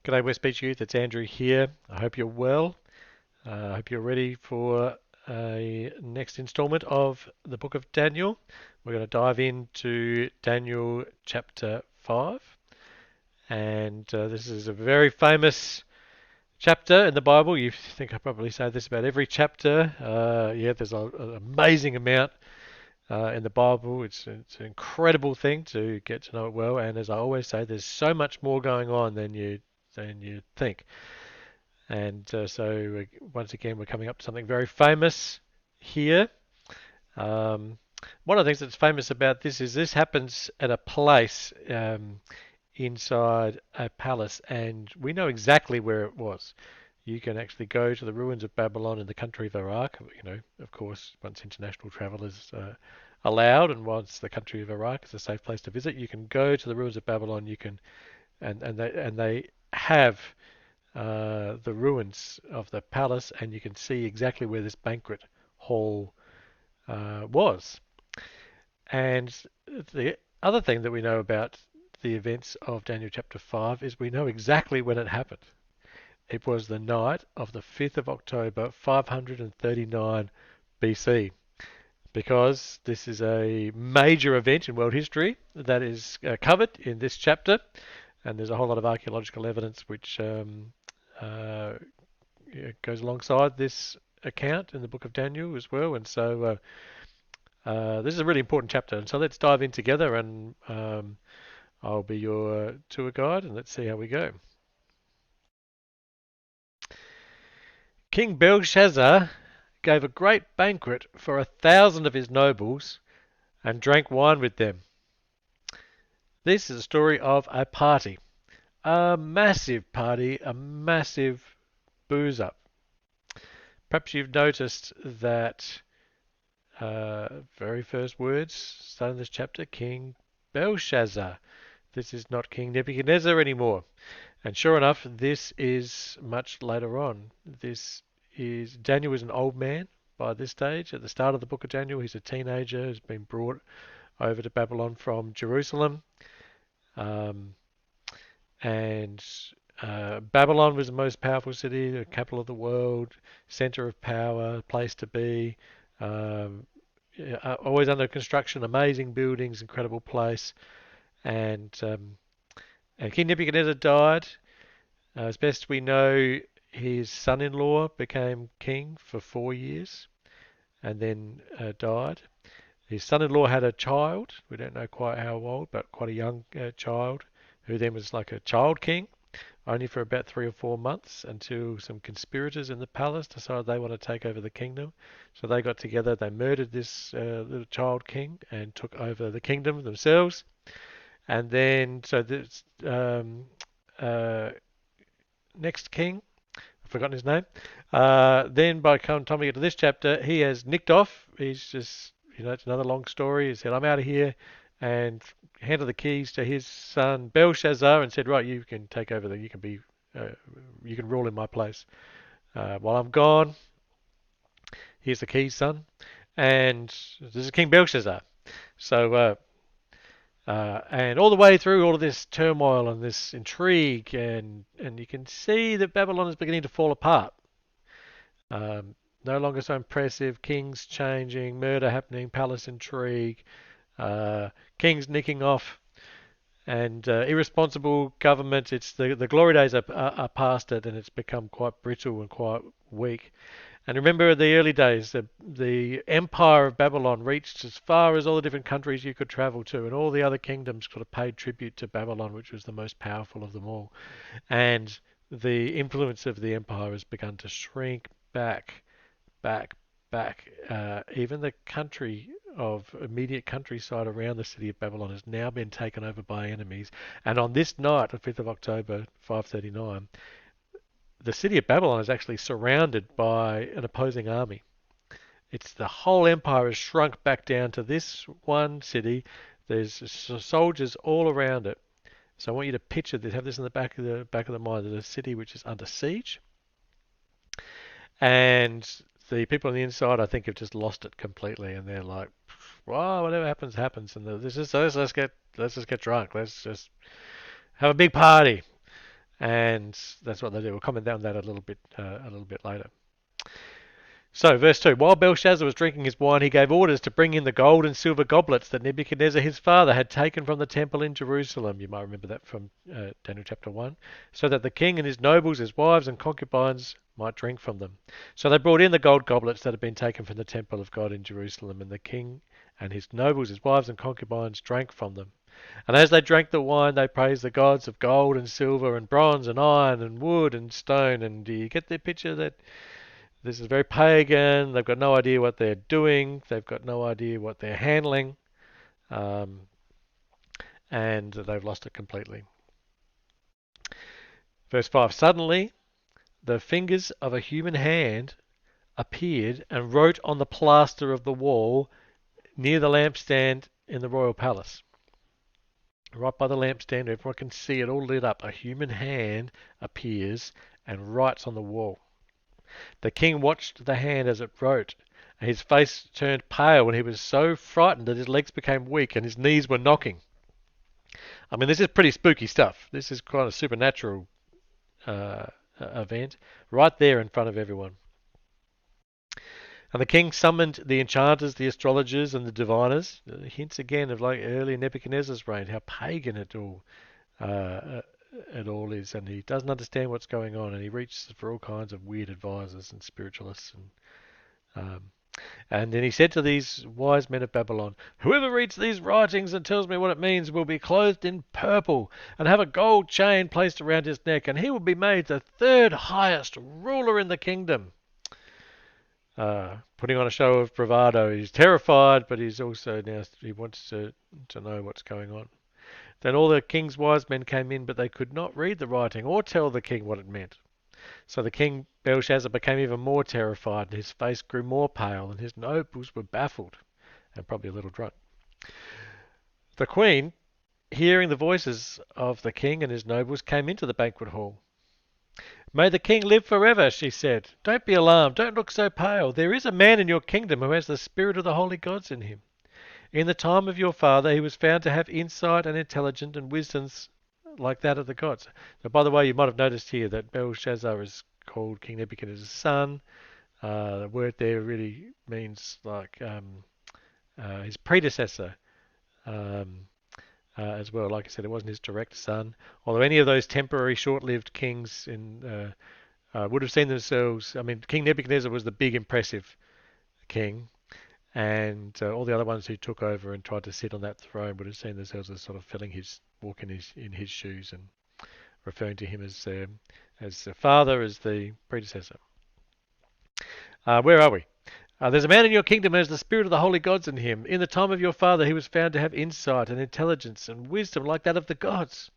G'day West Beach Youth, it's Andrew here. I hope you're well. I hope you're ready for a next installment of the book of Daniel. We're going to dive into Daniel chapter 5, and this is a very famous chapter in the Bible. You think I probably say this about every chapter. There's an amazing amount in the Bible. It's an incredible thing to get to know it well, and as I always say, there's so much more going on than you think. And once again, we're coming up to something very famous here. Um, One of the things that's famous about this is this happens at a place inside a palace, and we know exactly where it was. You can actually go to the ruins of Babylon in the country of Iraq. Of course, once international travel is allowed, and once the country of Iraq is a safe place to visit, you can go to the ruins of Babylon. You can, and they have the ruins of the palace, and you can see exactly where this banquet hall was. And the other thing that we know about the events of Daniel chapter 5 is we know exactly when it happened. It was the night of the 5th of October, 539 BC, because this is a major event in world history that is covered in this chapter, and there's a whole lot of archaeological evidence which uh, goes alongside this account in the book of Daniel as well. And so this is a really important chapter. And so let's dive in together, and I'll be your tour guide, and let's see how we go. King Belshazzar gave a great banquet for 1,000 of his nobles and drank wine with them. This is a story of a party, a massive party, a massive booze up. Perhaps you've noticed that very first words starting this chapter, King Belshazzar. This is not King Nebuchadnezzar anymore. And sure enough, this is much later on. Daniel is an old man by this stage. At the start of the book of Daniel, he's a teenager who's been brought over to Babylon from Jerusalem. Um, and Babylon was the most powerful city, the capital of the world, center of power, place to be. Um, Always under construction, amazing buildings, incredible place. And King Nebuchadnezzar died. As best we know, his son-in-law became king for 4 years and then died. His son-in-law had a child. We don't know quite how old, but quite a young child, who then was like a child king, only for about 3 or 4 months until some conspirators in the palace decided they want to take over the kingdom. So they got together, they murdered this little child king and took over the kingdom themselves. And then, so this uh, next king, I've forgotten his name. Then by the time we get to this chapter, he has nicked off. He's just, it's another long story. He said, I'm out of here, and handed the keys to his son Belshazzar and said, right, you can take over, you can rule in my place. While I'm gone, here's the keys, son. And this is King Belshazzar. So, and all the way through all of this turmoil and this intrigue, and you can see that Babylon is beginning to fall apart. No longer so impressive, kings changing, murder happening, palace intrigue, kings nicking off, and irresponsible government. It's the glory days are past it, and it's become quite brittle and quite weak. And remember the early days, the empire of Babylon reached as far as all the different countries you could travel to, and all the other kingdoms sort of paid tribute to Babylon, which was the most powerful of them all. And the influence of the empire has begun to shrink back, back, back. Even the country of immediate countryside around the city of Babylon has now been taken over by enemies. And on this night, the 5th of October, 539, the city of Babylon is actually surrounded by an opposing army. It's the whole empire has shrunk back down to this one city. There's soldiers all around it. So I want you to picture this, have this in the back of the mind. There's a city which is under siege, and the people on the inside, I think, have just lost it completely, and they're like, "Well, whatever happens, happens." And let's just get drunk. Let's just have a big party. And that's what they do. We'll comment on that a little bit later. So, verse 2, while Belshazzar was drinking his wine, he gave orders to bring in the gold and silver goblets that Nebuchadnezzar his father had taken from the temple in Jerusalem. You might remember that from Daniel chapter 1. So that the king and his nobles, his wives and concubines might drink from them. So they brought in the gold goblets that had been taken from the temple of God in Jerusalem, and the king and his nobles, his wives and concubines drank from them. And as they drank the wine, they praised the gods of gold and silver and bronze and iron and wood and stone. And do you get the picture that this is very pagan? They've got no idea what they're doing. They've got no idea what they're handling. Um, and they've lost it completely. Verse 5, suddenly the fingers of a human hand appeared and wrote on the plaster of the wall near the lampstand in the royal palace. Right by the lampstand, everyone can see it all lit up. A human hand appears and writes on the wall. The king watched the hand as it wrote, and his face turned pale, and he was so frightened that his legs became weak and his knees were knocking. I mean, this is pretty spooky stuff. This is kind of supernatural event right there in front of everyone. And the king summoned the enchanters, the astrologers, and the diviners. Hints again of like early Nebuchadnezzar's reign, how pagan uh, it all is, and he doesn't understand what's going on, and he reaches for all kinds of weird advisors and spiritualists. And then he said to these wise men of Babylon, whoever reads these writings and tells me what it means will be clothed in purple and have a gold chain placed around his neck, and he will be made the third highest ruler in the kingdom. Putting on a show of bravado. He's terrified, but he's also now he wants to know what's going on. Then all the king's wise men came in, but they could not read the writing or tell the king what it meant. So the king Belshazzar became even more terrified, and his face grew more pale, and his nobles were baffled, and probably a little drunk. The queen, hearing the voices of the king and his nobles, came into the banquet hall. May the king live forever, she said. Don't be alarmed. Don't look so pale. There is a man in your kingdom who has the spirit of the holy gods in him. In the time of your father, he was found to have insight and intelligence and wisdoms like that of the gods. Now, by the way, you might have noticed here that Belshazzar is called King Nebuchadnezzar's son. The word there really means like his predecessor as well. Like I said, it wasn't his direct son. Although any of those temporary, short-lived kings would have seen themselves. I mean, King Nebuchadnezzar was the big, impressive king, and all the other ones who took over and tried to sit on that throne would have seen themselves as sort of walking in his shoes, and referring to him as the father, as the predecessor. Where are we? There's a man in your kingdom who has the spirit of the holy gods in him. In the time of your father, he was found to have insight and intelligence and wisdom like that of the gods.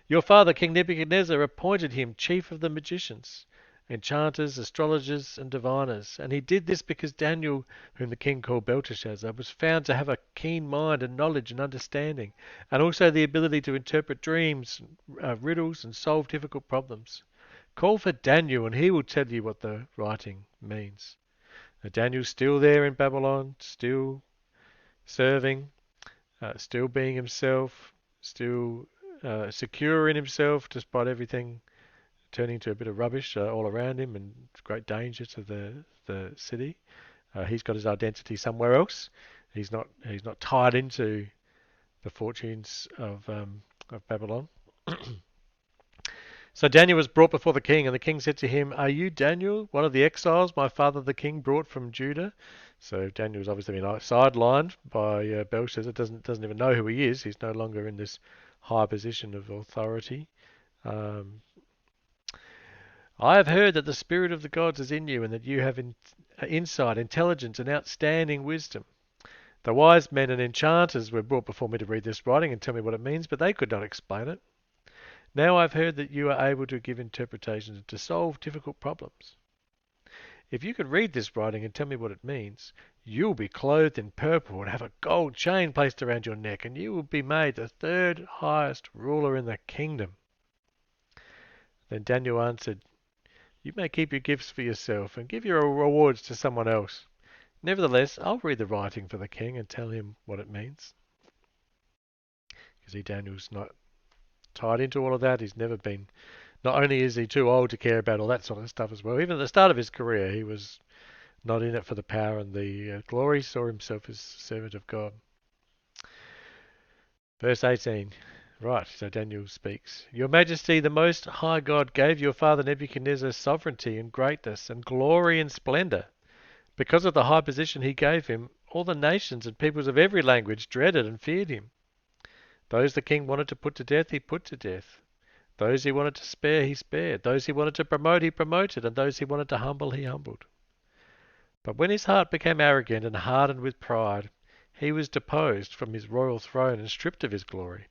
Your father, King Nebuchadnezzar, appointed him chief of the magicians, enchanters, astrologers, and diviners. And he did this because Daniel, whom the king called Belteshazzar, was found to have a keen mind and knowledge and understanding, and also the ability to interpret dreams, riddles, and solve difficult problems. Call for Daniel, and he will tell you what the writing means. Now, Daniel's still there in Babylon, still serving, still being himself, still secure in himself, despite everything turning to a bit of rubbish all around him and great danger to the city. He's got his identity somewhere else. He's not tied into the fortunes of Babylon. So Daniel was brought before the king, and the king said to him, "Are you Daniel, one of the exiles my father the king brought from Judah?" So Daniel has obviously been sidelined by Belshazzar. Doesn't even know who he is. He's no longer in this high position of authority. I have heard that the spirit of the gods is in you, and that you have insight, intelligence, and outstanding wisdom. The wise men and enchanters were brought before me to read this writing and tell me what it means, but they could not explain it. Now I've heard that you are able to give interpretations and to solve difficult problems. If you could read this writing and tell me what it means, you will be clothed in purple and have a gold chain placed around your neck, and you will be made the third highest ruler in the kingdom. Then Daniel answered, "You may keep your gifts for yourself and give your rewards to someone else. Nevertheless, I'll read the writing for the king and tell him what it means." You see, Daniel's not tied into all of that. He's never been Not only is he too old to care about all that sort of stuff as well, even at the start of his career, he was not in it for the power and the glory, saw himself as servant of God. Verse 18. Right, so Daniel speaks. Your Majesty, the Most High God, gave your father Nebuchadnezzar sovereignty and greatness and glory and splendor. Because of the high position he gave him, all the nations and peoples of every language dreaded and feared him. Those the king wanted to put to death, he put to death. Those he wanted to spare, he spared. Those he wanted to promote, he promoted. And those he wanted to humble, he humbled. But when his heart became arrogant and hardened with pride, he was deposed from his royal throne and stripped of his glory.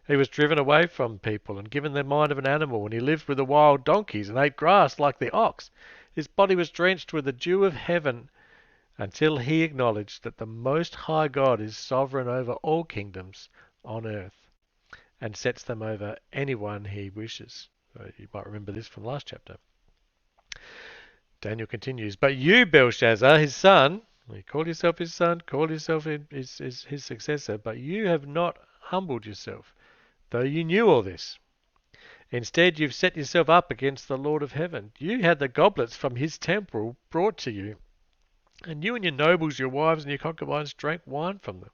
He was driven away from people and given the mind of an animal, and he lived with the wild donkeys and ate grass like the ox. His body was drenched with the dew of heaven until he acknowledged that the Most High God is sovereign over all kingdoms on earth and sets them over anyone he wishes. You might remember this from the last chapter. Daniel continues, but you, Belshazzar, his son, he called yourself his son, called yourself his successor, but you have not humbled yourself, though you knew all this. Instead, you've set yourself up against the Lord of heaven. You had the goblets from his temple brought to you, and you and your nobles, your wives, and your concubines drank wine from them.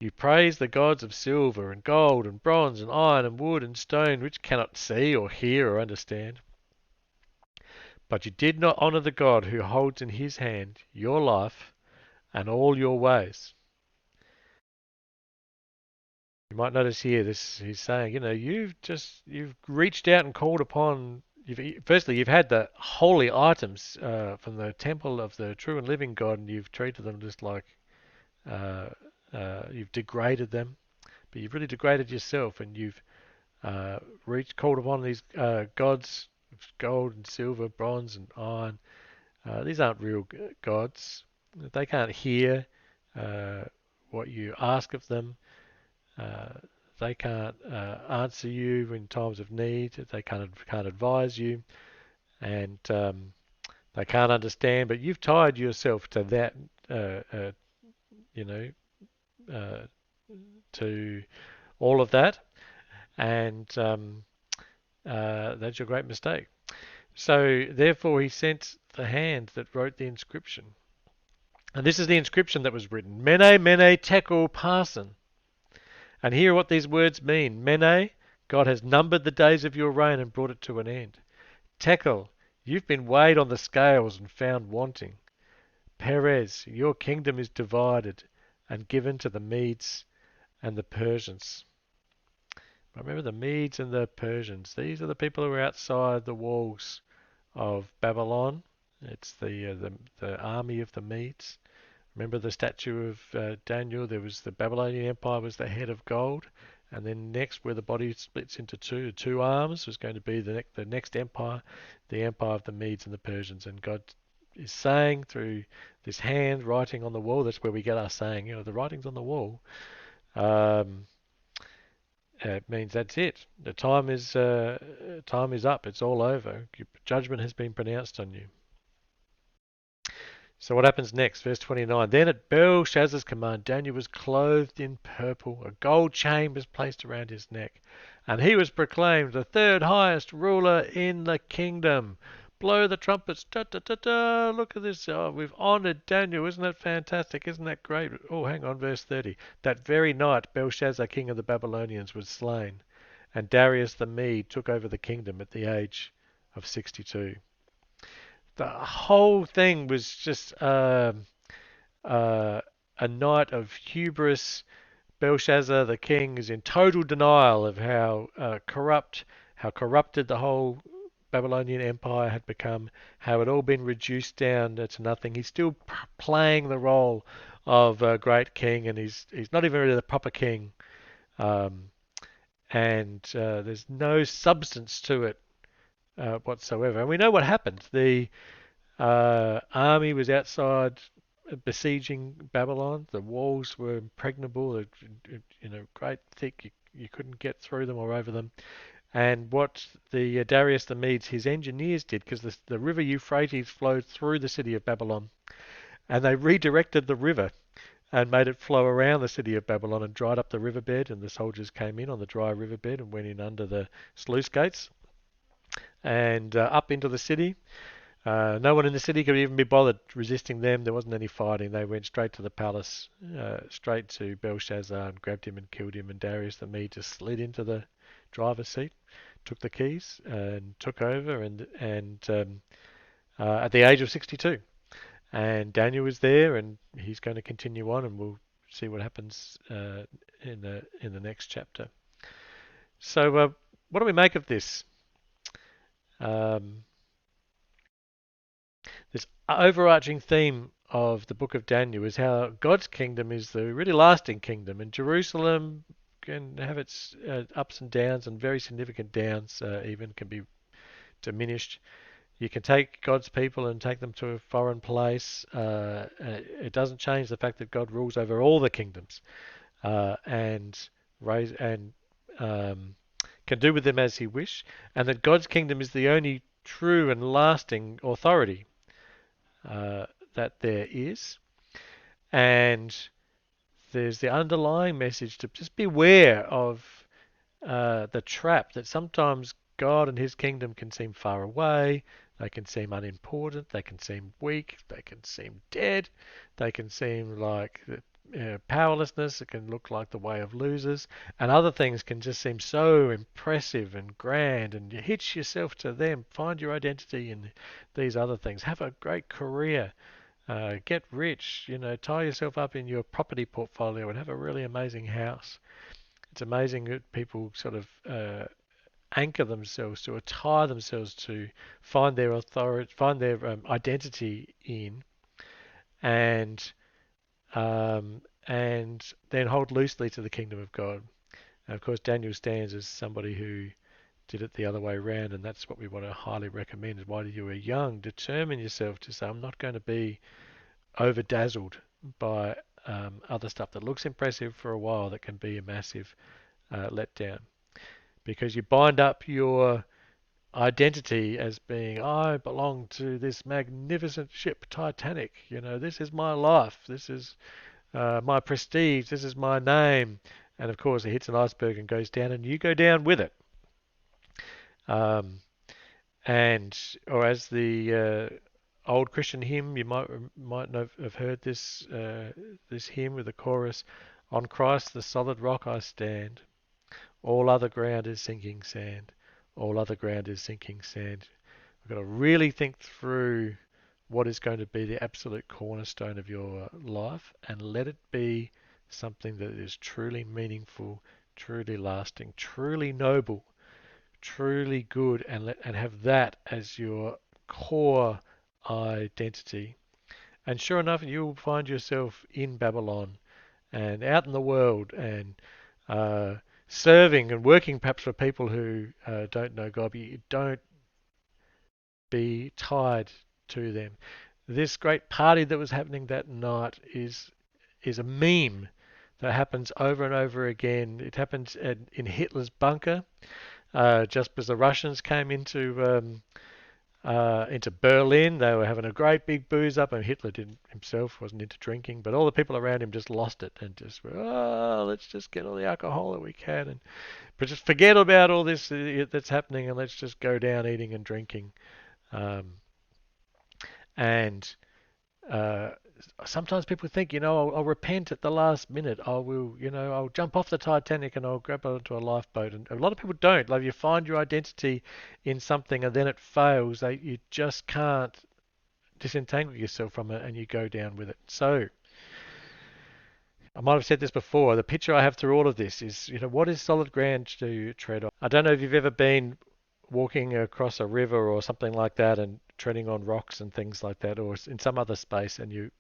You praise the gods of silver and gold and bronze and iron and wood and stone, which cannot see or hear or understand. But you did not honor the God who holds in his hand your life and all your ways. You might notice here he's saying, you've reached out and called upon. Firstly, you've had the holy items from the temple of the true and living God, and you've treated them just like you've degraded them. But you've really degraded yourself, and you've called upon these gods of gold and silver, bronze and iron. These aren't real gods. They can't hear what you ask of them. They can't answer you in times of need. They can't advise you, and they can't understand. But you've tied yourself to that, to all of that, and that's your great mistake. So therefore, he sent the hand that wrote the inscription, and this is the inscription that was written: Mene, Mene, Tekel, Parsin. And hear what these words mean. Mene, God has numbered the days of your reign and brought it to an end. Tekel, you've been weighed on the scales and found wanting. Perez, your kingdom is divided and given to the Medes and the Persians. Remember the Medes and the Persians. These are the people who are outside the walls of Babylon. It's the army of the Medes. Remember the statue of Daniel? There was the Babylonian Empire was the head of gold, and then next, where the body splits into two arms, was going to be the next empire, the empire of the Medes and the Persians. And God is saying through this hand writing on the wall. That's where we get our saying. The writing's on the wall. It means that's it. The time is up. It's all over. Judgment has been pronounced on you. So what happens next? Verse 29. Then at Belshazzar's command, Daniel was clothed in purple. A gold chain was placed around his neck. And he was proclaimed the third highest ruler in the kingdom. Blow the trumpets. Da, da, da, da. Look at this. Oh, we've honored Daniel. Isn't that fantastic? Isn't that great? Oh, hang on. Verse 30. That very night, Belshazzar, king of the Babylonians, was slain. And Darius the Mede took over the kingdom at the age of 62. The whole thing was just a night of hubris. Belshazzar, the king, is in total denial of how corrupted the whole Babylonian Empire had become, how it had all been reduced down to nothing. He's still playing the role of a great king, and he's not even really the proper king. And there's no substance to it whatsoever. And we know what happened. The army was outside besieging Babylon. The walls were impregnable, great thick. You couldn't get through them or over them. And what the Darius the Medes, his engineers did, because the river Euphrates flowed through the city of Babylon, and they redirected the river and made it flow around the city of Babylon and dried up the riverbed, and the soldiers came in on the dry riverbed and went in under the sluice gates. and up into the city. No one in the city could even be bothered resisting them. There wasn't any fighting. They went straight to the palace, straight to Belshazzar and grabbed him and killed him. And Darius the Mede just slid into the driver's seat, took the keys and took over. And at the age of 62, and Daniel is there, and he's going to continue on, and we'll see what happens in the next chapter. So, what do we make of this? Um, this overarching theme of the book of Daniel is how God's kingdom is the really lasting kingdom, and Jerusalem can have its ups and downs, and very significant downs even can be diminished. You can take God's people and take them to a foreign place. It doesn't change the fact that God rules over all the kingdoms and raise and can do with them as He wish, and that God's kingdom is the only true and lasting authority uh, that there is. And there's the underlying message to just beware of the trap that sometimes God and His kingdom can seem far away, they can seem unimportant, they can seem weak, they can seem dead, they can seem like powerlessness, it can look like the way of losers, and other things can just seem so impressive and grand, and you hitch yourself to them, find your identity in these other things, have a great career, get rich, tie yourself up in your property portfolio and have a really amazing house. It's amazing that people sort of anchor themselves to or tie themselves to find their authority, find their identity in, and and then hold loosely to the kingdom of God. And of course, Daniel stands as somebody who did it the other way around, and that's what we want to highly recommend. Is while you are young, determine yourself to say, I'm not going to be overdazzled by other stuff that looks impressive for a while that can be a massive letdown. Because you bind up your identity as being, I belong to this magnificent ship, Titanic. This is my life. This is my prestige. This is my name. And of course, it hits an iceberg and goes down, and you go down with it. Um, or as the old Christian hymn, you might have heard this hymn with the chorus, "On Christ the solid rock I stand. All other ground is sinking sand. All other ground is sinking sand." We've got to really think through what is going to be the absolute cornerstone of your life and let it be something that is truly meaningful, truly lasting, truly noble, truly good, and have that as your core identity. And sure enough, you'll find yourself in Babylon and out in the world and uh, serving and working perhaps for people who don't know God, but you don't be tied to them. This great party that was happening that night is a meme that happens over and over again. It happens in Hitler's bunker just as the Russians came into Berlin. They were having a great big booze up, and Hitler didn't himself wasn't into drinking, but all the people around him just lost it and just were, oh, let's just get all the alcohol that we can, and but just forget about all this that's happening, and let's just go down eating and drinking. Um, and Sometimes people think, I'll repent at the last minute. I'll jump off the Titanic and I'll grab onto a lifeboat. And a lot of people don't. Like, you find your identity in something and then it fails. You just can't disentangle yourself from it and you go down with it. So, I might have said this before. The picture I have through all of this is, what is solid ground to tread on? I don't know if you've ever been walking across a river or something like that and treading on rocks and things like that, or in some other space, and you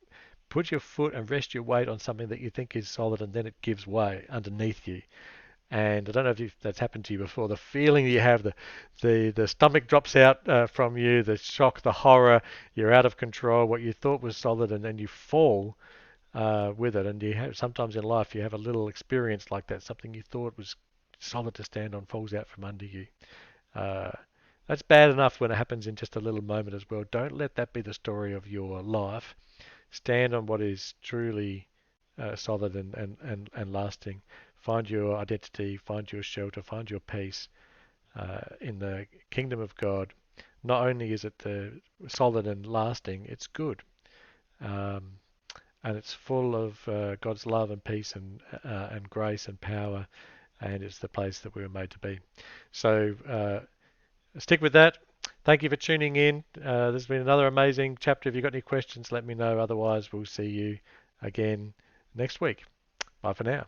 put your foot and rest your weight on something that you think is solid, and then it gives way underneath you. And I don't know if that's happened to you before. The feeling you have, the stomach drops out from you, the shock, the horror, you're out of control. What you thought was solid, and then you fall with it. And sometimes in life you have a little experience like that. Something you thought was solid to stand on falls out from under you. Uh, that's bad enough when it happens in just a little moment as well. Don't let that be the story of your life. Stand on what is truly solid and lasting. Find your identity, find your shelter, find your peace, in the kingdom of God, not only is it solid and lasting, it's good. Um, and it's full of God's love and peace and grace and power, and it's the place that we were made to be. So stick with that. Thank you for tuning in. This has been another amazing chapter. If you've got any questions, let me know. Otherwise, we'll see you again next week. Bye for now.